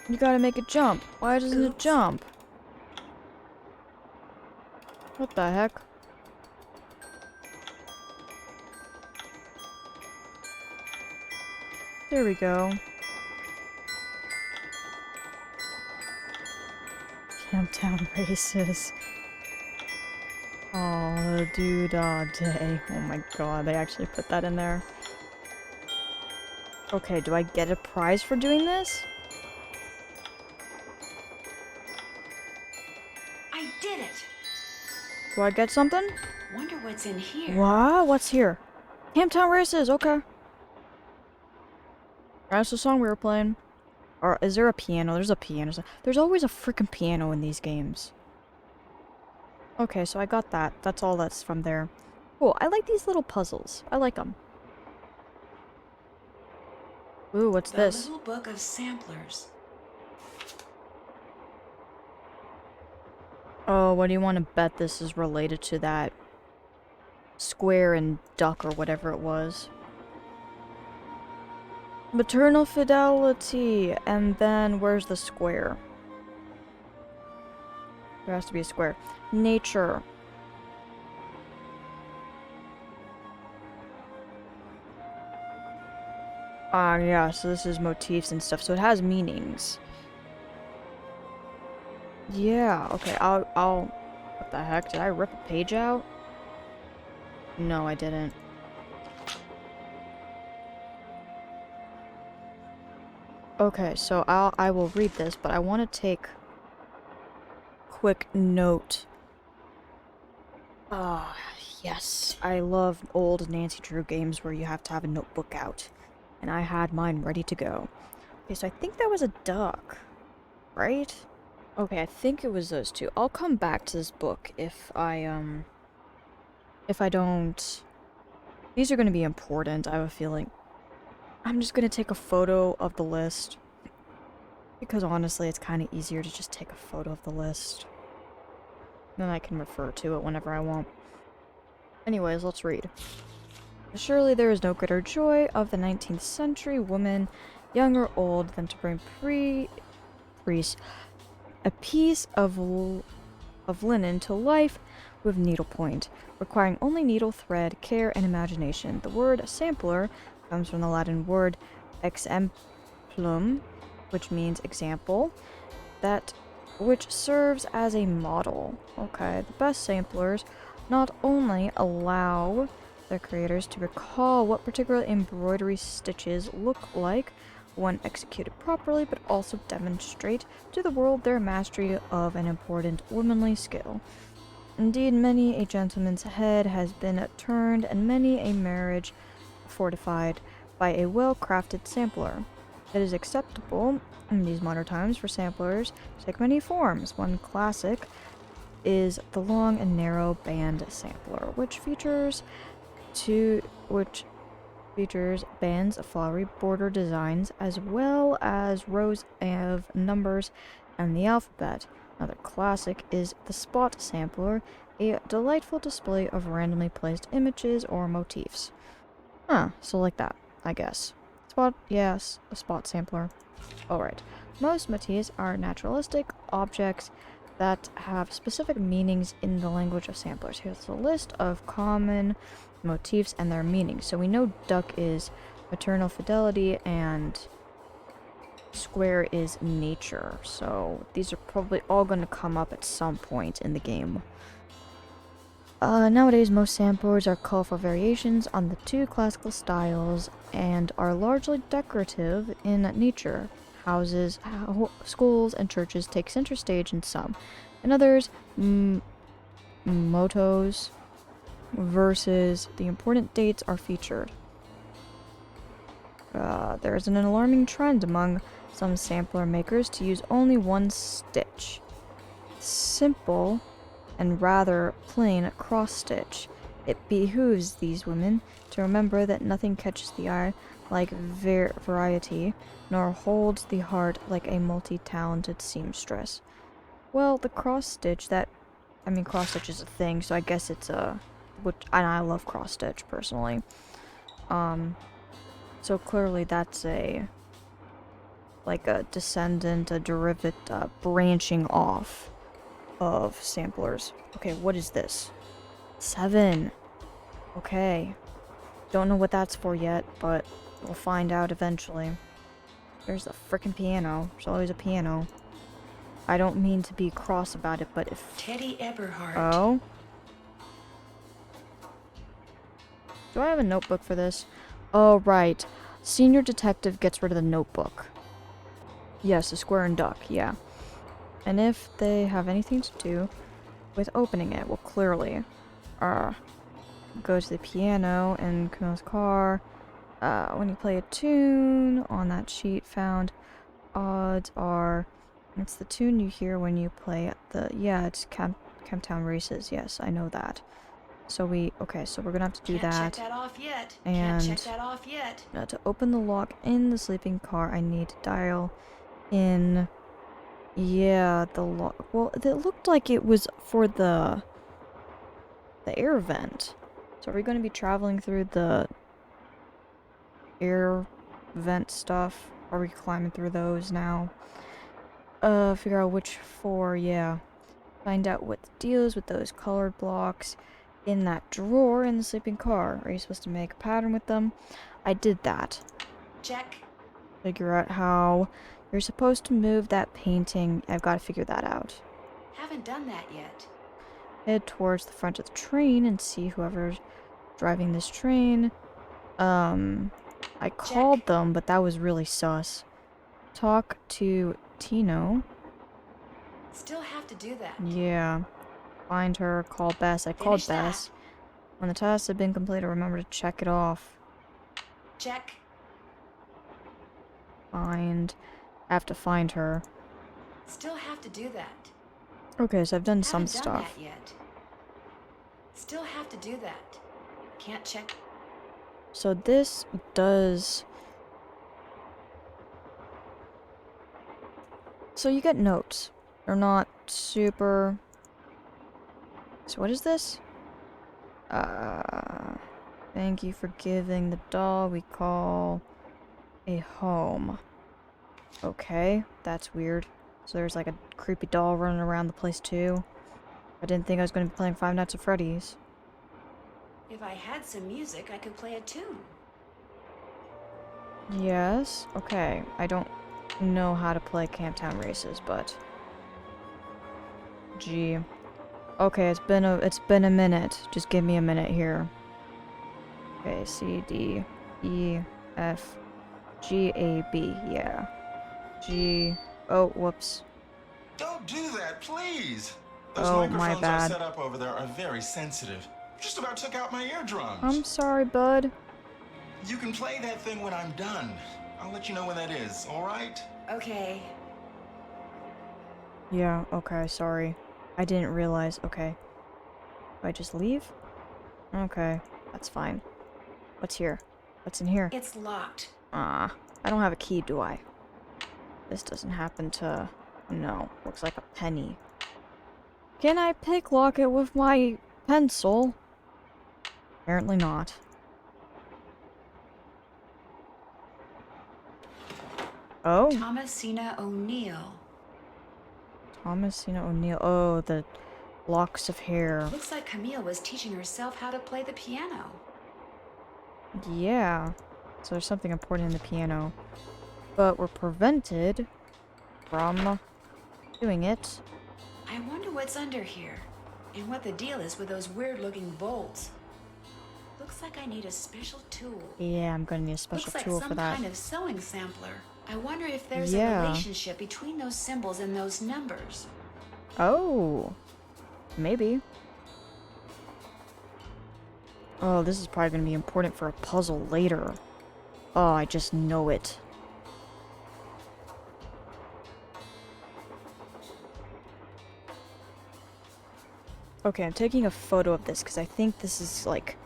You gotta make it jump. Why doesn't it jump? What the heck? There we go. Countdown races. Oh, dude, all day. Oh my god, they actually put that in there. Okay, do I get a prize for doing this? I did it! Do I get something? Wonder what's in here. What? What's here? Camptown Races, okay. That's the song we were playing. Or is there a piano? There's a piano. There's always a freaking piano in these games. Okay, so I got that. That's all that's from there. Cool. I like these little puzzles. I like them. Ooh, what's this? The little book of samplers. Oh, what do you want to bet this is related to that square and duck or whatever it was? Maternal fidelity, and then where's the square? There has to be a square. Nature. Yeah, so this is motifs and stuff, so it has meanings. Yeah, okay, I'll... What the heck? Did I rip a page out? No, I didn't. Okay, so I will read this, but I want to take quick note. Ah, yes. I love old NancyDrew games where you have to have a notebook out. And I had mine ready to go. Okay, so I think that was a duck, right? Okay, I think it was those two. I'll come back to this book if I don't... These are going to be important, I have a feeling. I'm just going to take a photo of the list. Because honestly, it's kind of easier to just take a photo of the list. Then I can refer to it whenever I want. Anyways, let's read. Surely there is no greater joy of the 19th century woman, young or old, than to bring priest a piece of linen to life with needlepoint, requiring only needle thread, care, and imagination. The word sampler comes from the Latin word exemplum, which means example, which serves as a model. Okay, the best samplers not only allow their creators to recall what particular embroidery stitches look like when executed properly, but also demonstrate to the world their mastery of an important womanly skill. Indeed, many a gentleman's head has been turned, and many a marriage fortified by a well-crafted sampler. It is acceptable in these modern times for samplers to take many forms. One classic is the long and narrow band sampler, which features bands of flowery border designs as well as rows of numbers and the alphabet. Another classic is the spot sampler, a delightful display of randomly placed images or motifs. So like that, I guess. Yes, a spot sampler. Alright. Most motifs are naturalistic objects that have specific meanings in the language of samplers. Here's a list of common motifs and their meanings. So we know duck is maternal fidelity and square is nature. So these are probably all going to come up at some point in the game. Nowadays, most samplers are colorful variations on the two classical styles and are largely decorative in nature. Houses, schools, and churches take center stage in some. In others, mottos versus the important dates are featured. There is an alarming trend among some sampler makers to use only one stitch. Simple and rather plain cross stitch. It behooves these women to remember that nothing catches the eye like variety, nor holds the heart like a multi-talented seamstress. Well, the cross stitch, cross stitch is a thing, so I guess it's and I love cross stitch personally. So clearly that's a descendant, a derivative, branching off of samplers. Okay, what is this? 7. Okay. Don't know what that's for yet, but we'll find out eventually. There's the frickin' piano. There's always a piano. I don't mean to be cross about it, but if... Teddy Eberhard. Oh? Do I have a notebook for this? Oh, right. Senior detective gets rid of the notebook. Yes, a square and duck, yeah. And if they have anything to do with opening it? Well, clearly. Go to the piano in Camille's car. When you play a tune on that sheet found, odds are it's the tune you hear when you play at the, yeah, it's Camptown Races. Yes, I know that. So so we're gonna have to do Can't that. check that off yet. And Can't check that off yet. now to open the lock in the sleeping car, I need to dial in, yeah, the lock. Well, it looked like it was for the air vent. So are we going to be traveling through the air vent stuff? Are we climbing through those now? Figure out which four, yeah. Find out what the deal is with those colored blocks in that drawer in the sleeping car. Are you supposed to make a pattern with them? I did that. Check. Figure out how you're supposed to move that painting. I've got to figure that out. Haven't done that yet. Head towards the front of the train and see whoever's driving this train. I called them, but that was really sus. Talk to Tino. Still have to do that. Yeah. Find her, call Bess. I called Bess. When the tasks have been completed, remember to check it off. Check. Find. I have to find her. Still have to do that. Okay, so I've done some Haven't done stuff. that yet. Still have to do that. Can't check. So this does... So you get notes. They're not super... So what is this? Thank you for giving the doll we call a home. Okay, that's weird. So there's like a creepy doll running around the place too. I didn't think I was going to be playing Five Nights at Freddy's. If I had some music, I could play a tune. Yes, okay. I don't know how to play Camptown Races, but... Gee. Okay, it's been a minute. Just give me a minute here. Okay, C, D, E, F, G, A, B, yeah. G... Oh, whoops. Don't do that, please! Those Oh, microphones my bad. I set up over there are very sensitive. Just about took out my eardrums. I'm sorry, bud. You can play that thing when I'm done. I'll let you know when that is, alright? Okay. Yeah, okay, sorry. I didn't realize. Okay. Do I just leave? Okay, that's fine. What's here? What's in here? It's locked. I don't have a key, do I? This doesn't happen to... No, looks like a penny. Can I pick lock it with my pencil? Apparently not. Oh? Thomasina O'Neill. Thomasina O'Neill. Oh, the locks of hair. Looks like Camille was teaching herself how to play the piano. Yeah. So there's something important in the piano. But we're prevented from doing it. I wonder what's under here. And what the deal is with those weird-looking bolts. Looks like I need a special tool. Yeah, I'm gonna need a special tool for that. Looks like some kind of sewing sampler. I wonder if there's Yeah. a relationship between those symbols and those numbers. Oh. Maybe. Oh, this is probably gonna be important for a puzzle later. Oh, I just know it. Okay, I'm taking a photo of this because I think this is like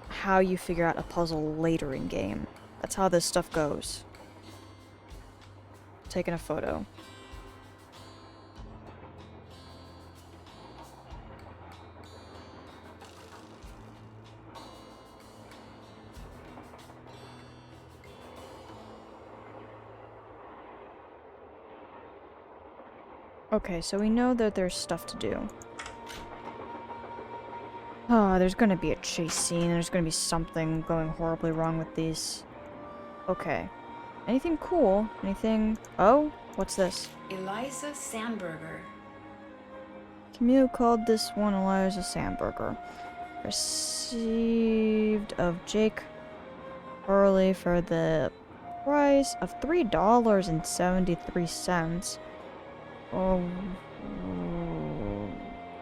how you figure out a puzzle later in game. That's how this stuff goes. Taking a photo. Okay, so we know that there's stuff to do. Oh, there's gonna be a chase scene. There's gonna be something going horribly wrong with these. Okay. Anything cool? Anything... Oh? What's this? Eliza Sandberger. Camille called this one Eliza Sandberger. Received of Jake Hurley for the price of $3.73. Oh...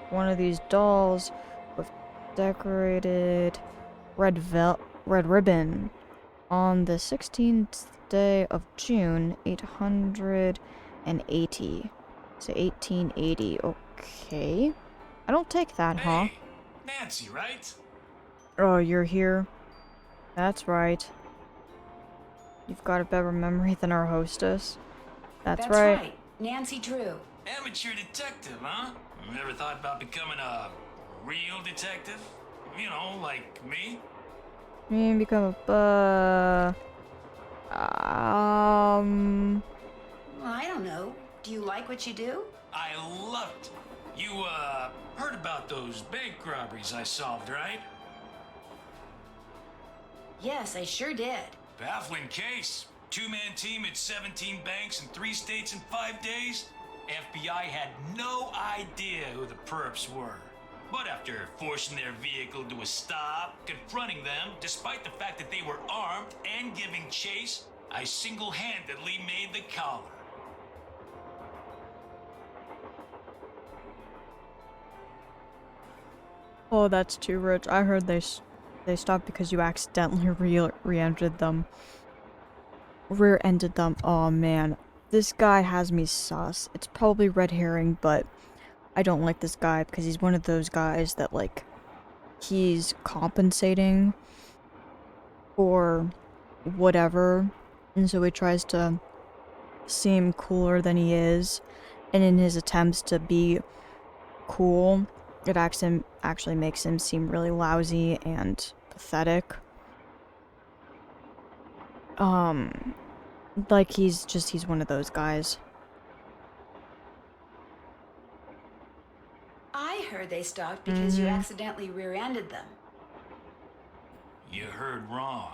one of these dolls with decorated red ribbon on the 16th day of June, 880. So 1880. Okay. I don't take that, huh? Hey, Nancy, right? Oh, you're here? That's right. You've got a better memory than our hostess. That's right. NancyDrew. Amateur detective, huh? Never thought about becoming a real detective? You know, like me? You become a Well, I don't know. Do you like what you do? I loved it. You, heard about those bank robberies I solved, right? Yes, I sure did. Baffling case. Two-man team at 17 banks in 3 states in 5 days. FBI had no idea who the perps were. But after forcing their vehicle to a stop, confronting them, despite the fact that they were armed and giving chase, I single-handedly made the collar. Oh, that's too rich. I heard they stopped because you accidentally rear-ended them. Rear-ended them. Oh man, this guy has me sus. It's probably red herring, but I don't like this guy because he's one of those guys that like he's compensating for whatever, and so he tries to seem cooler than he is, and in his attempts to be cool, it actually makes him seem really lousy and pathetic. Like he's one of those guys. I heard they stopped because you accidentally rear-ended them. You heard wrong.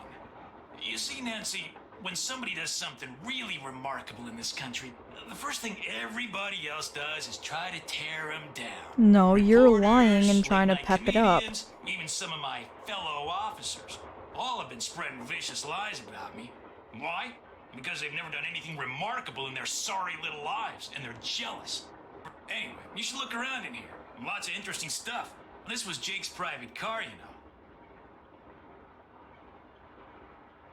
You see, Nancy, when somebody does something really remarkable in this country, the first thing everybody else does is try to tear them down. No, you're Reporters, lying and trying to late-night pep it up. comedians, even some of my fellow officers, all have been spreading vicious lies about me. Why? Because they've never done anything remarkable in their sorry little lives, and they're jealous. Anyway, you should look around in here. Lots of interesting stuff. This was Jake's private car, you know.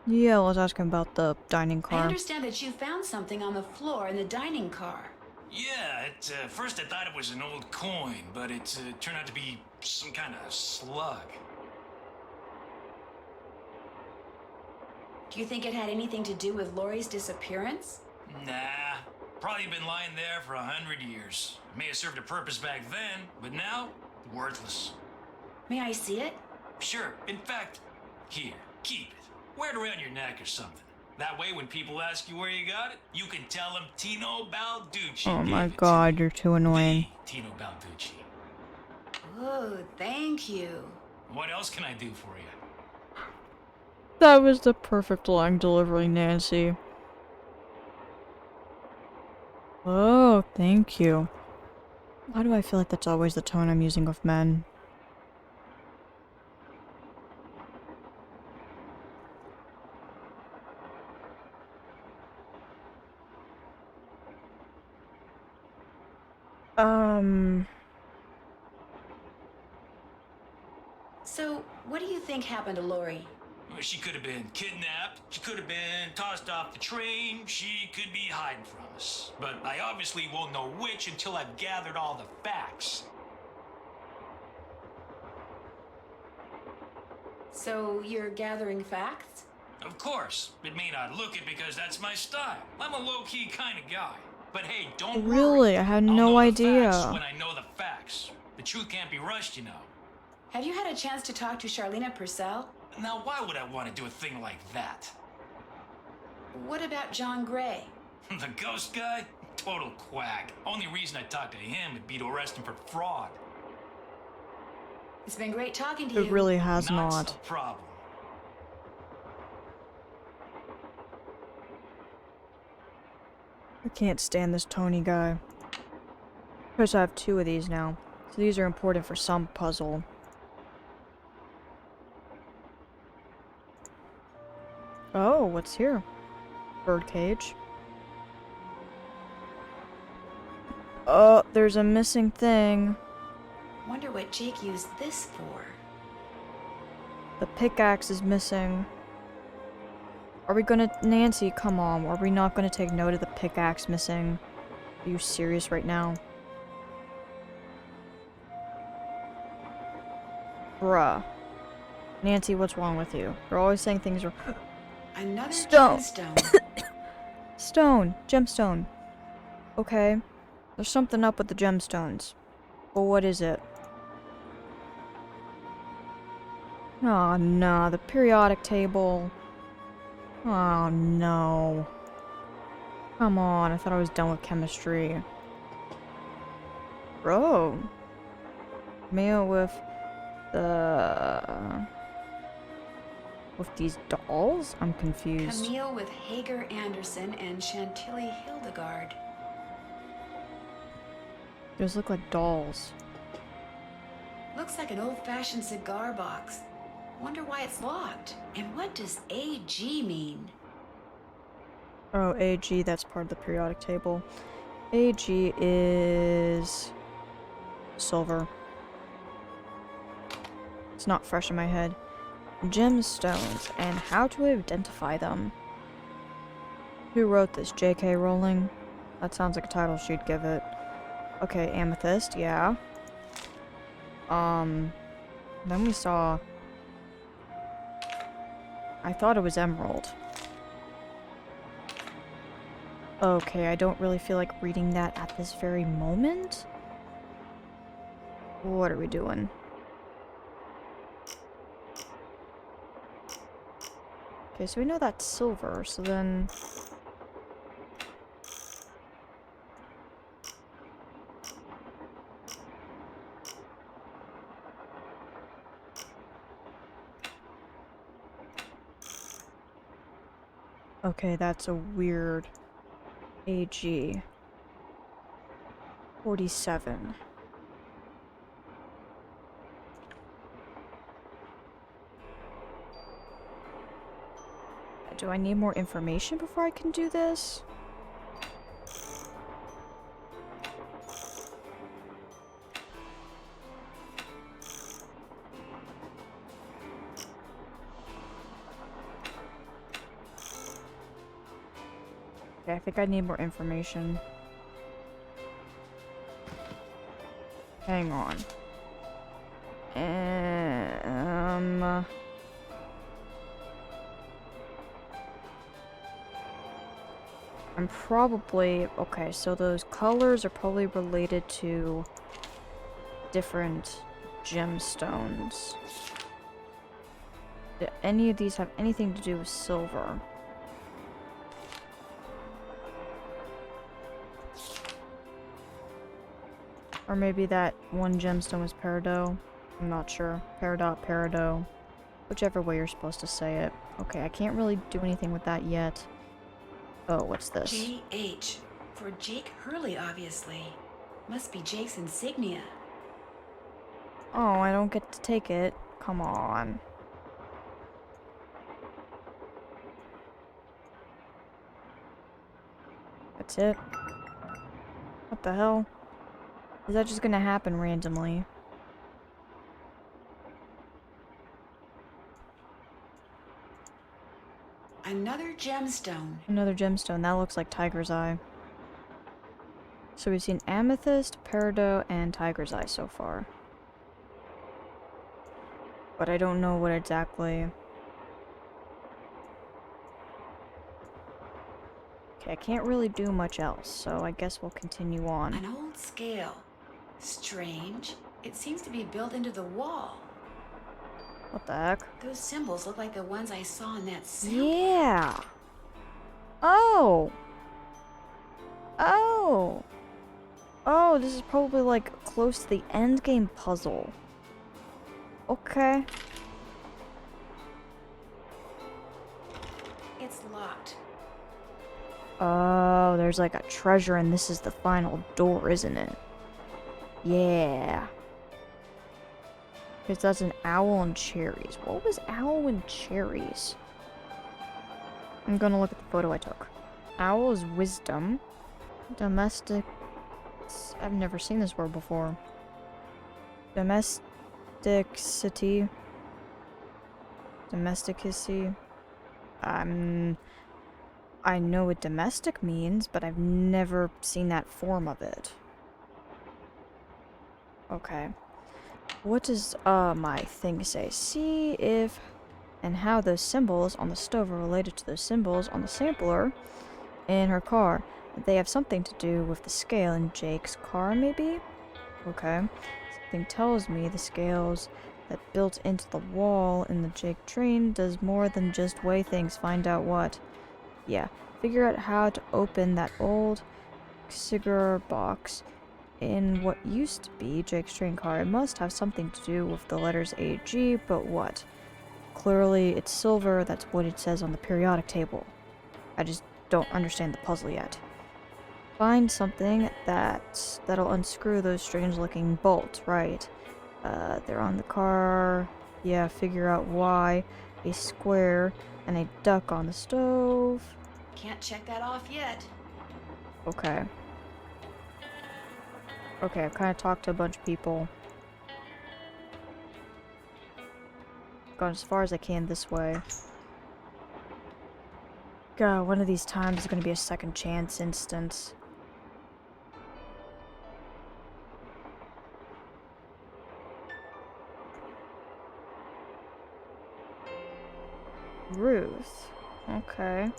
Yeah, let's ask him about the dining I car. understand that you found something on the floor in the dining car. Yeah, at first I thought it was an old coin, but it turned out to be some kind of slug. Do you think it had anything to do with Lori's disappearance? Nah, probably been lying there for 100 years. May have served a purpose back then, but now, worthless. May I see it? Sure, in fact, here, keep it. Wear it around your neck or something. That way, when people ask you where you got it, you can tell them Tino Balducci Oh my gave it god, to you're too annoying. the Tino Balducci. Oh, thank you. What else can I do for you? That was the perfect line delivery, Nancy. Oh, thank you. Why do I feel like that's always the tone I'm using with men? So, what do you think happened to Lori? Well, she could have been kidnapped, she could have been tossed off the train, she could be hiding from us. But I obviously won't know which until I've gathered all the facts. So, you're gathering facts? Of course, it may not look it because that's my style. I'm a low-key kind of guy. But hey, don't worry. Really? I had I'll no know the idea. facts when I know the facts. The truth can't be rushed, you know. Have you had a chance to talk to Charlena Purcell? Now, why would I want to do a thing like that? What about John Gray? The ghost guy? Total quack. Only reason I talked to him would be to arrest him for fraud. It's been great talking to you. It really has Not not. a problem. I can't stand this Tony guy. Of course, I have 2 of these now. So these are important for some puzzle. Oh, what's here? Birdcage. Oh, there's a missing thing. what Jake used this for. The pickaxe is missing. Are we gonna... Nancy, come on. Are we not gonna take note of the pickaxe missing? Are you serious right now? Bruh. Nancy, what's wrong with you? You're always saying things are... Another Stone. gemstone. Stone. Gemstone. Okay. There's something up with the gemstones. But what is it? Oh no, the periodic table. Oh no. Come on, I thought I was done with chemistry. Bro. Mia with the... with these dolls? I'm confused. Camille with Hager Anderson and Chantilly Hildegard. Those look like dolls. Looks like an old-fashioned cigar box. Wonder why it's locked. And what does AG mean? Oh, AG, that's part of the periodic table. AG is... silver. It's not fresh in my head. Gemstones, and how to identify them. Who wrote this? J.K. Rowling? That sounds like a title she'd give it. Okay, amethyst, yeah. Then we saw... I thought it was emerald. Okay, I don't really feel like reading that at this very moment. What are we doing? Okay, so we know that's silver, so then... Okay, that's a weird AG. 47. Do I need more information before I can do this? Okay, I think I need more information. Hang on. I'm probably... Okay, so those colors are probably related to different gemstones. Do any of these have anything to do with silver? Or maybe that one gemstone was peridot. I'm not sure. Peridot, peridot. Whichever way you're supposed to say it. Okay, I can't really do anything with that yet. Oh, what's this? JH. For Jake Hurley, obviously. Must be Jake's insignia. Oh, I don't get to take it. Come on. That's it? What the hell? Is that just gonna happen randomly? Another gemstone. Another gemstone. That looks like tiger's eye. So we've seen amethyst, peridot, and tiger's eye so far. But I don't know what exactly... Okay, I can't really do much else, so I guess we'll continue on. An old scale. Strange. It seems to be built into the wall. What the heck? Those symbols look like the ones I saw in that sample. Yeah! Oh! Oh! Oh, this is probably like close to the end game puzzle. Okay. It's locked. Oh, there's like a treasure and this is the final door, isn't it? Yeah. Because that's an owl and cherries. What was owl and cherries? I'm gonna look at the photo I took. Owl is wisdom. Domestic... I've never seen this word before. Domesticity. Domesticacy. I know what domestic means, but I've never seen that form of it. Okay. What does my thing say? See if and how those symbols on the stove are related to those symbols on the sampler in her car. They have something to do with the scale in Jake's car, maybe? Okay. Something tells me the scales that built into the wall in the Jake train does more than just weigh things. Find out what. Yeah. Figure out how to open that old cigar box in what used to be Jake's train car. It must have something to do with the letters AG, but what? Clearly, it's silver. That's what it says on the periodic table. I just don't understand the puzzle yet. Find something that'll unscrew those strange-looking bolts, right? They're on the car. Yeah, figure out why. A square and a duck on the stove. Can't check that off yet. Okay. Okay, I've kind of talked to a bunch of people. Gone as far as I can this way. God, one of these times is going to be a second chance instance. Ruth. Okay.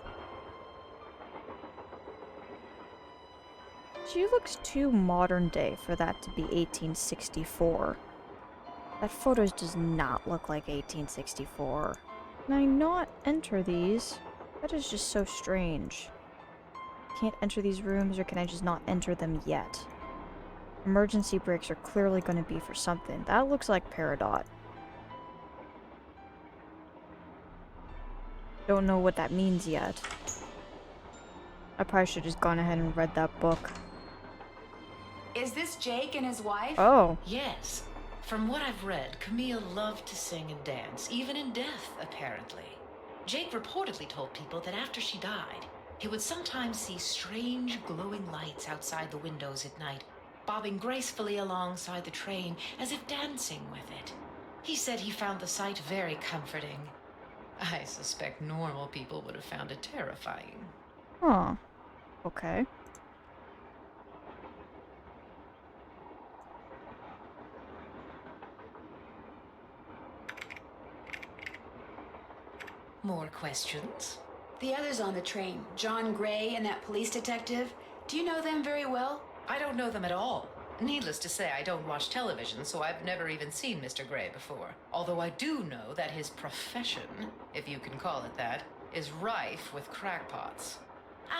She looks too modern day for that to be 1864. That photo does not look like 1864. Can I not enter these? That is just so strange. Can't enter these rooms, or can I just not enter them yet? Emergency brakes are clearly going to be for something. That looks like Peridot. Don't know what that means yet. I probably should have just gone ahead and read that book. Is this Jake and his wife? Oh. Yes. From what I've read, Camille loved to sing and dance, even in death, apparently. Jake reportedly told people that after she died, he would sometimes see strange glowing lights outside the windows at night, bobbing gracefully alongside the train as if dancing with it. He said he found the sight very comforting. I suspect normal people would have found it terrifying. Huh. Okay. More questions? The others on the train, John Gray and that police detective, do you know them very well? I don't know them at all. Needless to say, I don't watch television, so I've never even seen Mr. Gray before. Although I do know that his profession, if you can call it that, is rife with crackpots.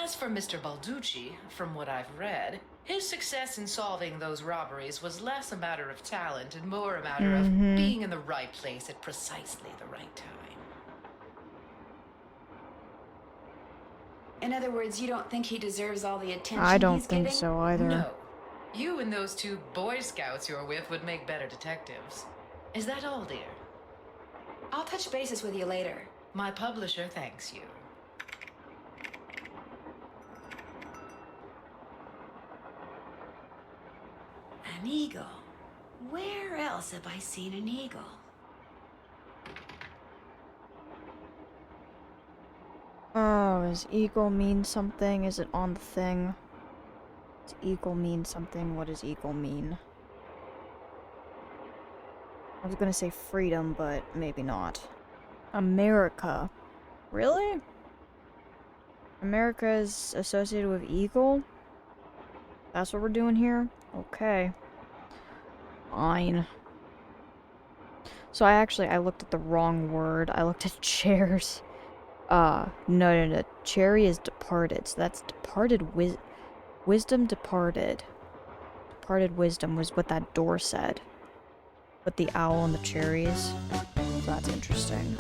As for Mr. Balducci, from what I've read, his success in solving those robberies was less a matter of talent and more a matter of being in the right place at precisely the right time. In other words, you don't think he deserves all the attention I don't he's think getting? so either. No. You and those two Boy Scouts you're with would make better detectives. Is that all, dear? I'll touch bases with you later. My publisher thanks you. An eagle. Where else have I seen an eagle? Oh, does eagle mean something? Is it on the thing? Does eagle mean something? What does eagle mean? I was gonna say freedom, but maybe not. America. Really? America is associated with eagle? That's what we're doing here? Okay. Fine. So I looked at the wrong word. I looked at chairs. No. Cherry is departed. So that's departed wisdom departed. Departed wisdom was what that door said. With the owl and the cherries. So that's interesting.